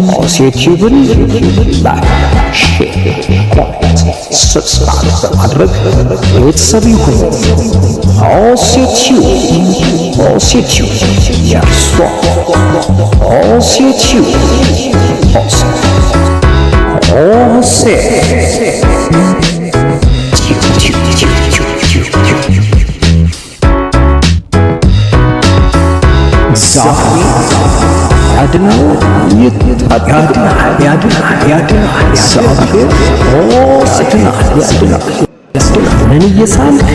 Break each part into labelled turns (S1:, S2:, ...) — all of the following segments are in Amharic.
S1: ሆሴቲዩብን ላይክ፣ ሼር፣ ኮሜንት፣ ሰብስክራይብ በማድረግ ቤተሰብ ይሁኑ። ሆሴቲዩብ የእርሶ ሆሴቲዩብ ያድናል ምን እየሳልክ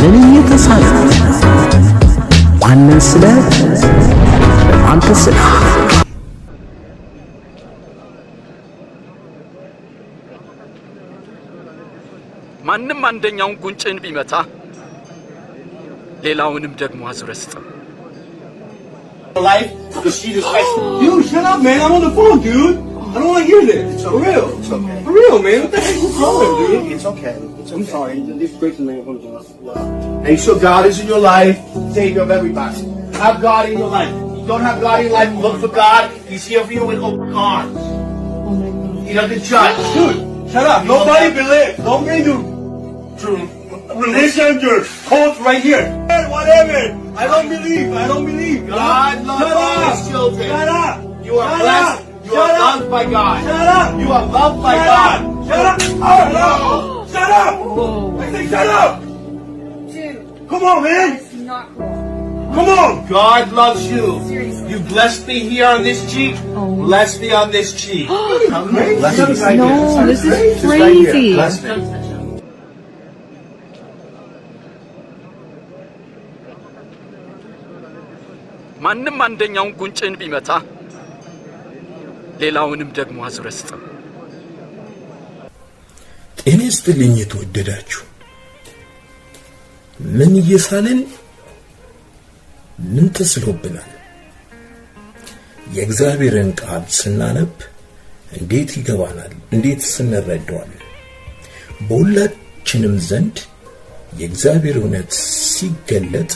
S1: ምን እየተሳልክ ማንን ስለ አንተ ስለ
S2: ማንም አንደኛውን ጉንጭን ቢመታ ሌላውንም ደግሞ አዝረስጠው።
S3: Life, because she just like, dude, shut up, man. I'm on the phone, dude. I don't want to hear this. It's for real. It's okay. For real, man. What the heck is wrong with you, dude? It's okay. I'm sorry. This person ain't going to make sure God is in your life. Take care of everybody. Have God in your life. You don't have God in your life. Look for God. He's here for you with open arms. Oh my God. He doesn't judge. Dude, shut up. Nobody believes. Don't bring your religion, your cult right here. Whatever. I don't believe. God loves all his children. Shut up. You are blessed. You are loved by God. Shut up. You are loved by God. Shut up. Oh no. Shut up. I say shut up.
S4: Dude.
S3: Come on, man.
S4: That's not cool.
S3: Come on. God loves you. Seriously. You blessed me here on this cheek. Bless me on this cheek.
S4: No, this is crazy.
S3: Bless me.
S2: ማንም አንደኛውን ጉንጭን ቢመታ ሌላውንም ደግሞ አዝረስጠው።
S5: ጤና ይስጥልኝ የተወደዳችሁ። ምን እየሳልን ምን ተስሎብናል? የእግዚአብሔርን ቃል ስናነብ እንዴት ይገባናል? እንዴት እንረዳዋለን? በሁላችንም ዘንድ የእግዚአብሔር እውነት ሲገለጥ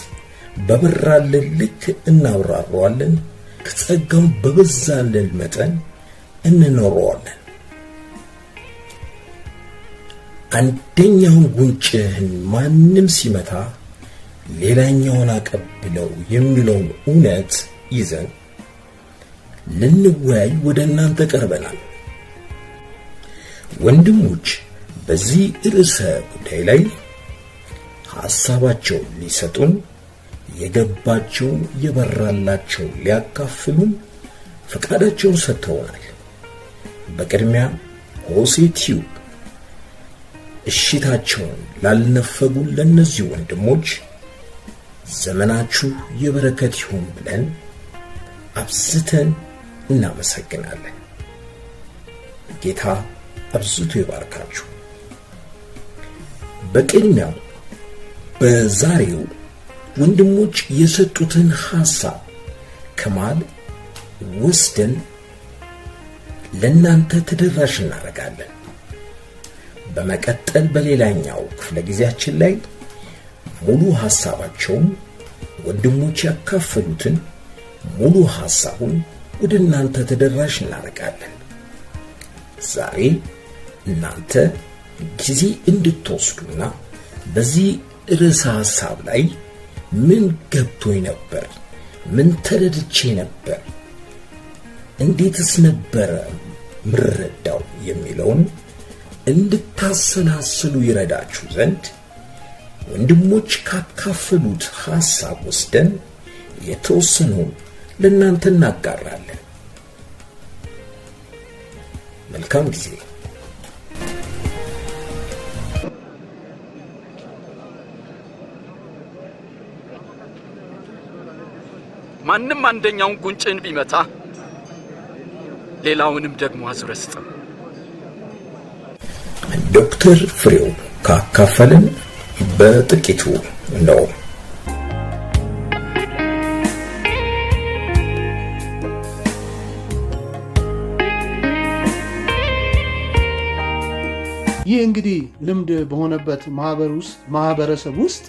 S5: በበራልን ልክ እናብራራዋለን። ከጸጋው በበዛልን መጠን እንኖረዋለን። አንደኛውን ጉንጭህን ማንም ሲመታ ሌላኛውን አቀብለው የሚለውን እውነት ይዘን ልንወያይ ወደ እናንተ ቀርበናል። ወንድሞች በዚህ ርዕሰ ጉዳይ ላይ ሐሳባቸውን ሊሰጡን የገባቸው የበራላቸው ሊያካፍሉን ፈቃዳቸውን ሰጥተውናል። በቅድሚያ ሆሴቲዩብ እሽታቸውን ላልነፈጉን ለነዚህ ወንድሞች ዘመናችሁ የበረከት ይሁን ብለን አብዝተን እናመሰግናለን። ጌታ አብዝቶ ይባርካችሁ። በቅድሚያ በዛሬው ወንድሞች የሰጡትን ሐሳብ ከማል ወስደን ለናንተ ተደራሽ እናደርጋለን። በመቀጠል በሌላኛው ክፍለ ጊዜያችን ላይ ሙሉ ሐሳባቸውን ወንድሞች ያካፈሉትን ሙሉ ሐሳቡን ወደ እናንተ ተደራሽ እናደርጋለን። ዛሬ እናንተ ጊዜ እንድትወስዱና በዚህ ርዕሰ ሐሳብ ላይ ምን ገብቶኝ ነበር፣ ምን ተረድቼ ነበር፣ እንዴትስ ነበር ምረዳው የሚለውን እንድታሰላስሉ ይረዳችሁ ዘንድ ወንድሞች ካካፈሉት ሐሳብ ወስደን የተወሰነውን ለእናንተ እናጋራለን። መልካም ጊዜ።
S2: ማንም አንደኛውን ጉንጭን ቢመታ ሌላውንም ደግሞ አዝረስጠው።
S5: ዶክተር ፍሬው ካካፈለን በጥቂቱ ነው።
S6: ይህ እንግዲህ ልምድ በሆነበት ማህበረሰብ ውስጥ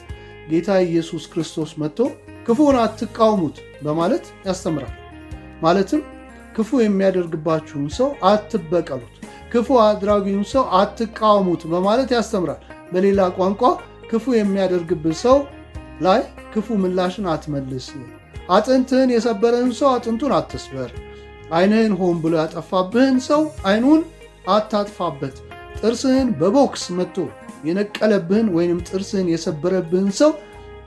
S6: ጌታ ኢየሱስ ክርስቶስ መጥቶ ክፉን አትቃወሙት በማለት ያስተምራል። ማለትም ክፉ የሚያደርግባችሁን ሰው አትበቀሉት፣ ክፉ አድራጊውን ሰው አትቃወሙት በማለት ያስተምራል። በሌላ ቋንቋ ክፉ የሚያደርግብህ ሰው ላይ ክፉ ምላሽን አትመልስ፣ አጥንትህን የሰበረን ሰው አጥንቱን አትስበር፣ ዓይንህን ሆን ብሎ ያጠፋብህን ሰው ዓይኑን አታጥፋበት፣ ጥርስህን በቦክስ መጥቶ የነቀለብህን ወይንም ጥርስህን የሰበረብህን ሰው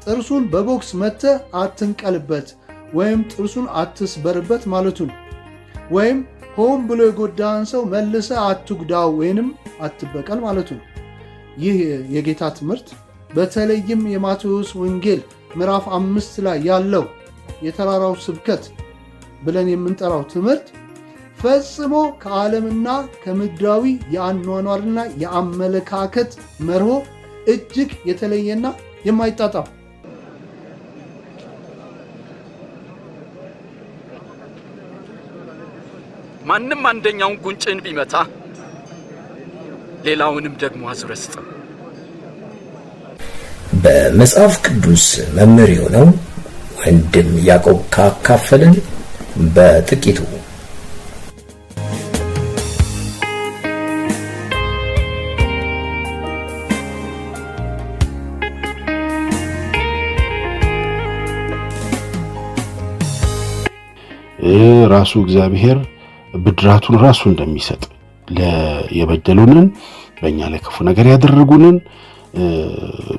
S6: ጥርሱን በቦክስ መጥተህ አትንቀልበት ወይም ጥርሱን አትስበርበት ማለቱ ነው። ወይም ሆን ብሎ የጎዳህን ሰው መልሰህ አትጉዳው ወይንም አትበቀል ማለቱ ነው። ይህ የጌታ ትምህርት በተለይም የማቴዎስ ወንጌል ምዕራፍ 5 ላይ ያለው የተራራው ስብከት ብለን የምንጠራው ትምህርት ፈጽሞ ከዓለምና ከምድራዊ የአኗኗርና የአመለካከት መርሆ እጅግ የተለየና የማይጣጣም
S2: ማንም አንደኛውን ጉንጭን ቢመታ ሌላውንም ደግሞ አዙረህ ስጠው።
S5: በመጽሐፍ ቅዱስ መምህር የሆነው ወንድም ያዕቆብ ካካፈለን በጥቂቱ
S7: ራሱ እግዚአብሔር ብድራቱን ራሱ እንደሚሰጥ የበደሉንን በእኛ ላይ ክፉ ነገር ያደረጉንን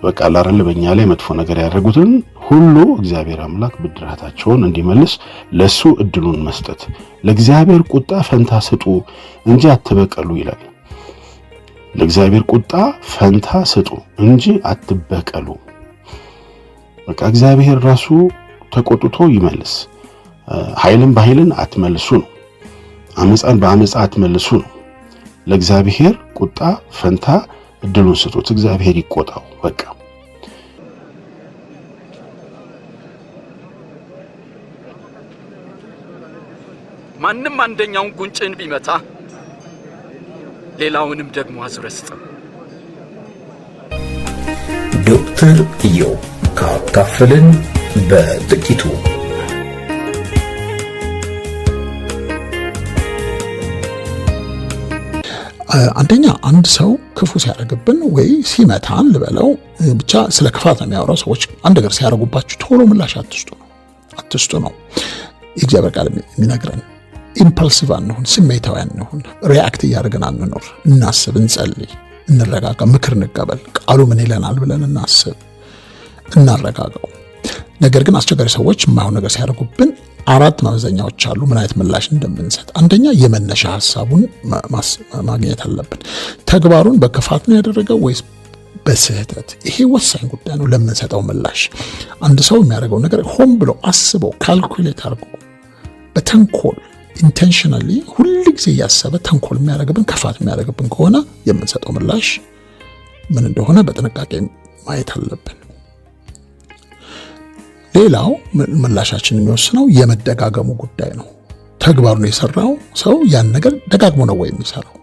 S7: በቃ አላረለ በእኛ ላይ መጥፎ ነገር ያደረጉትን ሁሉ እግዚአብሔር አምላክ ብድራታቸውን እንዲመልስ ለሱ እድሉን መስጠት። ለእግዚአብሔር ቁጣ ፈንታ ስጡ እንጂ አትበቀሉ ይላል። ለእግዚአብሔር ቁጣ ፈንታ ስጡ እንጂ አትበቀሉ። በቃ እግዚአብሔር ራሱ ተቆጥቶ ይመልስ። ኃይልን በኃይልን አትመልሱ ነው። አመፃን በአመፃ አትመልሱ ነው። ለእግዚአብሔር ቁጣ ፈንታ እድሉን ስጡት፣ እግዚአብሔር ይቆጣው። በቃ
S2: ማንም አንደኛውን ጉንጭን ቢመታ ሌላውንም ደግሞ አዙረህ ስጠው።
S5: ዶክተር ኢዮብ ካካፈለን በጥቂቱ
S8: አንደኛ አንድ ሰው ክፉ ሲያደርግብን ወይ ሲመታን ልበለው ብቻ ስለ ክፋት ነው የሚያወራው። ሰዎች አንድ ነገር ሲያደርጉባችሁ ቶሎ ምላሽ አትስጡ ነው የእግዚአብሔር ቃል የሚነግረን። ኢምፐልሲቭ አንሁን፣ ስሜታዊ አንሁን፣ ሪአክት እያደረግን አንኖር። እናስብ፣ እንጸልይ፣ እንረጋጋ፣ ምክር እንቀበል፣ ቃሉ ምን ይለናል ብለን እናስብ፣ እናረጋጋው። ነገር ግን አስቸጋሪ ሰዎች የማይሆን ነገር ሲያደርጉብን አራት መመዘኛዎች አሉ ምን አይነት ምላሽ እንደምንሰጥ። አንደኛ የመነሻ ሐሳቡን ማግኘት አለብን። ተግባሩን በክፋት ነው ያደረገው ወይስ በስህተት? ይሄ ወሳኝ ጉዳይ ነው ለምንሰጠው ምላሽ። አንድ ሰው የሚያደርገው ነገር ሆን ብሎ አስበው ካልኩሌት አድርጎ በተንኮል ኢንቴንሽናሊ ሁሉ ጊዜ ያሰበ ተንኮል የሚያደርግብን ክፋት የሚያደርግብን ከሆነ የምንሰጠው ምላሽ ምን እንደሆነ በጥንቃቄ ማየት አለብን። ሌላው ምላሻችን የሚወስነው የመደጋገሙ ጉዳይ ነው። ተግባሩን የሰራው ሰው ያን ነገር ደጋግሞ ነው ወይ የሚሰራው?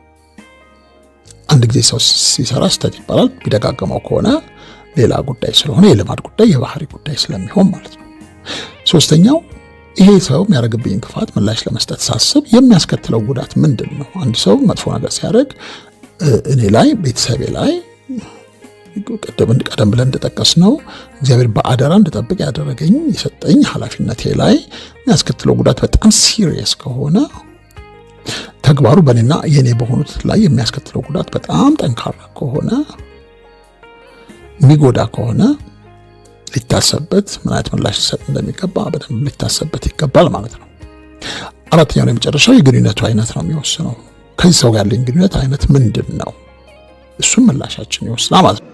S8: አንድ ጊዜ ሰው ሲሰራ ስህተት ይባላል። ቢደጋገመው ከሆነ ሌላ ጉዳይ ስለሆነ የልማድ ጉዳይ የባህሪ ጉዳይ ስለሚሆን ማለት ነው። ሶስተኛው ይሄ ሰው የሚያደርግብኝ ክፋት ምላሽ ለመስጠት ሳስብ የሚያስከትለው ጉዳት ምንድን ነው? አንድ ሰው መጥፎ ነገር ሲያደርግ እኔ ላይ ቤተሰቤ ላይ ቀደም ብለን እንደጠቀስነው እግዚአብሔር በአደራ እንድጠብቅ ያደረገኝ የሰጠኝ ኃላፊነቴ ላይ የሚያስከትለው ጉዳት በጣም ሲሪየስ ከሆነ ተግባሩ በእኔና የኔ በሆኑት ላይ የሚያስከትለው ጉዳት በጣም ጠንካራ ከሆነ የሚጎዳ ከሆነ ሊታሰብበት ምን አይነት ምላሽ ሊሰጥ እንደሚገባ በደንብ ሊታሰብበት ይገባል ማለት ነው። አራተኛው የመጨረሻው የግንኙነቱ አይነት ነው የሚወስነው። ከዚህ ሰው ጋር ያለኝ ግንኙነት አይነት ምንድን ነው? እሱም ምላሻችን ይወስናል ማለት ነው።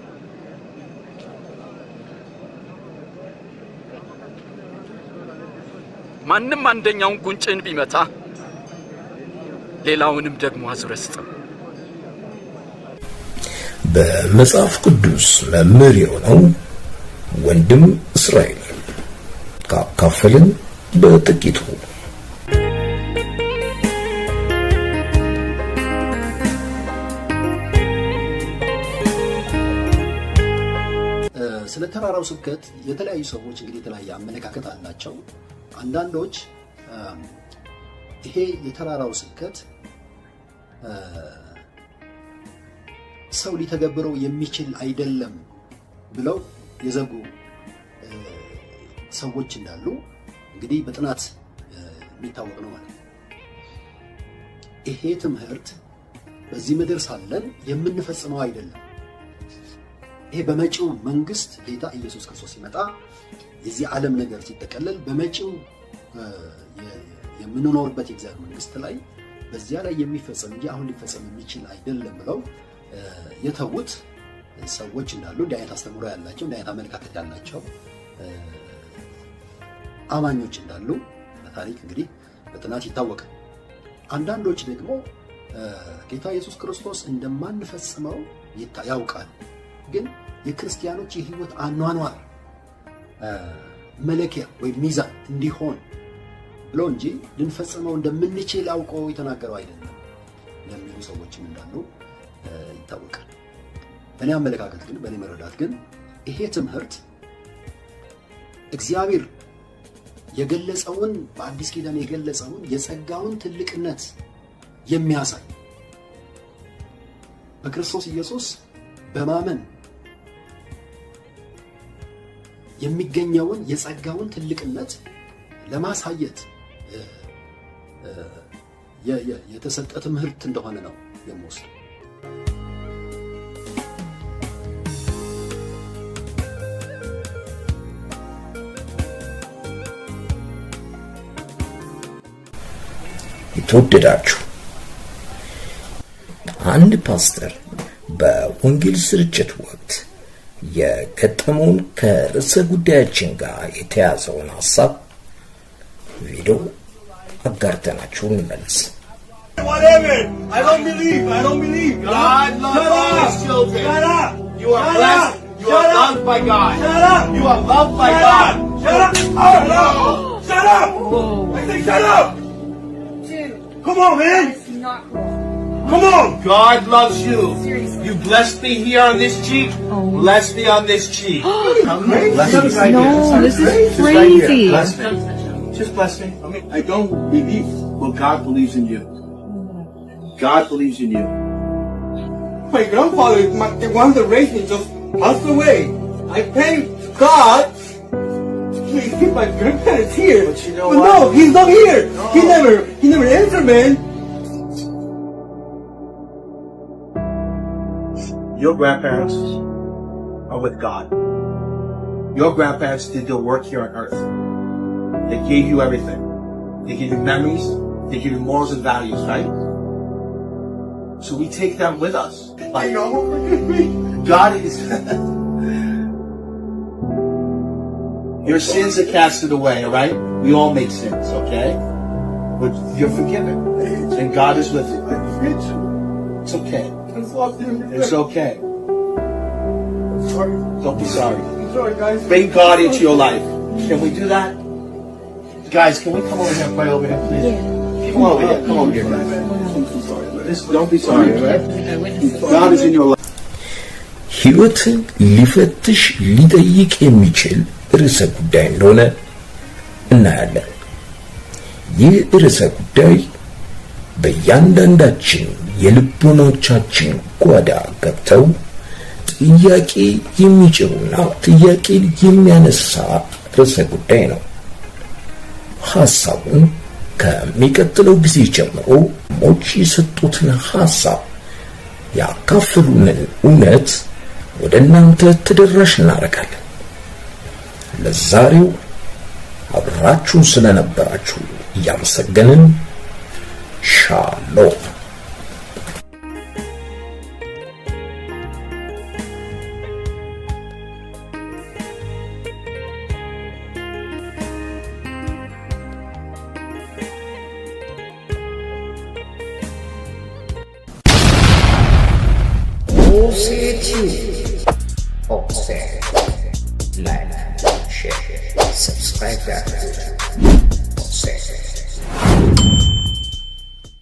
S2: ማንም አንደኛውን ጉንጭን ቢመታ ሌላውንም ደግሞ አዙረህ ስጠው።
S5: በመጽሐፍ ቅዱስ መምህር የሆነው ወንድም እስራኤል ካካፈለን በጥቂቱ
S1: ስለ
S9: የተራራው ስብከት የተለያዩ ሰዎች እንግዲህ የተለያየ አመለካከት አላቸው። አንዳንዶች ይሄ የተራራው ስብከት ሰው ሊተገብረው የሚችል አይደለም ብለው የዘጉ ሰዎች እንዳሉ እንግዲህ በጥናት የሚታወቅ ነው ማለት ነው። ይሄ ትምህርት በዚህ ምድር ሳለን የምንፈጽመው አይደለም። ይሄ በመጪው መንግስት ጌታ ኢየሱስ ክርስቶስ ሲመጣ የዚህ ዓለም ነገር ሲጠቀለል በመጪው የምንኖርበት የእግዚአብሔር መንግስት ላይ በዚያ ላይ የሚፈጸም እንጂ አሁን ሊፈጸም የሚችል አይደለም ብለው የተዉት ሰዎች እንዳሉ፣ እንዲህ አይነት አስተምሮ ያላቸው፣ እንዲህ አይነት አመለካከት ያላቸው አማኞች እንዳሉ በታሪክ እንግዲህ በጥናት ይታወቃል። አንዳንዶች ደግሞ ጌታ ኢየሱስ ክርስቶስ እንደማንፈጽመው ያውቃል። ግን የክርስቲያኖች የህይወት አኗኗር መለኪያ ወይም ሚዛን እንዲሆን ብለው እንጂ ልንፈጽመው እንደምንችል አውቀው የተናገረው አይደለም የሚሉ ሰዎችም እንዳሉ ይታወቃል። በእኔ አመለካከት ግን፣ በእኔ መረዳት ግን ይሄ ትምህርት እግዚአብሔር የገለጸውን በአዲስ ኪዳን የገለጸውን የጸጋውን ትልቅነት የሚያሳይ በክርስቶስ ኢየሱስ በማመን የሚገኘውን የጸጋውን ትልቅነት ለማሳየት የተሰጠ ትምህርት እንደሆነ ነው የምወስደው።
S5: የተወደዳችሁ አንድ ፓስተር በወንጌል ስርጭት ወቅት የገጠመውን ከርዕሰ ጉዳያችን ጋር የተያዘውን ሐሳብ ቪዲዮ አጋርተናችሁ እንመለስ።
S3: Whatever. I don't believe. God loves His children. Shut up. You are blessed. You are loved by God. Shut up. You are loved by God. Shut up. Shut up. I say shut up.
S4: Dude.
S3: Come on, man.
S4: That's not cool.
S3: Come on. God loves you.
S4: Seriously.
S3: You blessed me here on this cheek. Bless me on this cheek. Bless me right
S4: No,
S3: here.
S4: this is
S3: Just right here.
S4: crazy.
S3: Bless me. Just bless me. I don't believe, but God believes in you. God believes in you. My grandfather, the one that raised me, just passed away. I thank God. Please keep my grandparents here. But you know what? No, he's not here. No. He never answered, man. Your grandparents are with God. Your grandparents did their work here on earth. They gave you everything. They gave you memories. They gave you morals and values, right? So we take them with us. Like, God is... Your sins are casted away, alright? We all make sins, okay? But you're forgiven. And God is with you. It's okay. It's okay. Don't be sorry. Sorry, guys. Bring God into your life. Can we do that? Guys, can we come over here and pray over here, please? Yeah. Come over here. Come over here, guys. Don't be sorry, right? God is in your life.
S5: ሕይወትን ሊፈትሽ ሊጠይቅ የሚችል ርዕሰ ጉዳይ እንደሆነ እናያለን። ይህ ርዕሰ ጉዳይ በእያንዳንዳችን የልቦናዎቻችን ጓዳ ገብተው ጥያቄ የሚጭሩና ጥያቄን የሚያነሳ ርዕሰ ጉዳይ ነው። ሐሳቡን ከሚቀጥለው ጊዜ ጀምሮ ሞች የሰጡትን ሐሳብ ያካፍሉንን እውነት ወደ እናንተ ተደራሽ እናደርጋለን። ለዛሬው አብራችሁን ስለነበራችሁ እያመሰገንን ሻሎም። Like, share, subscribe,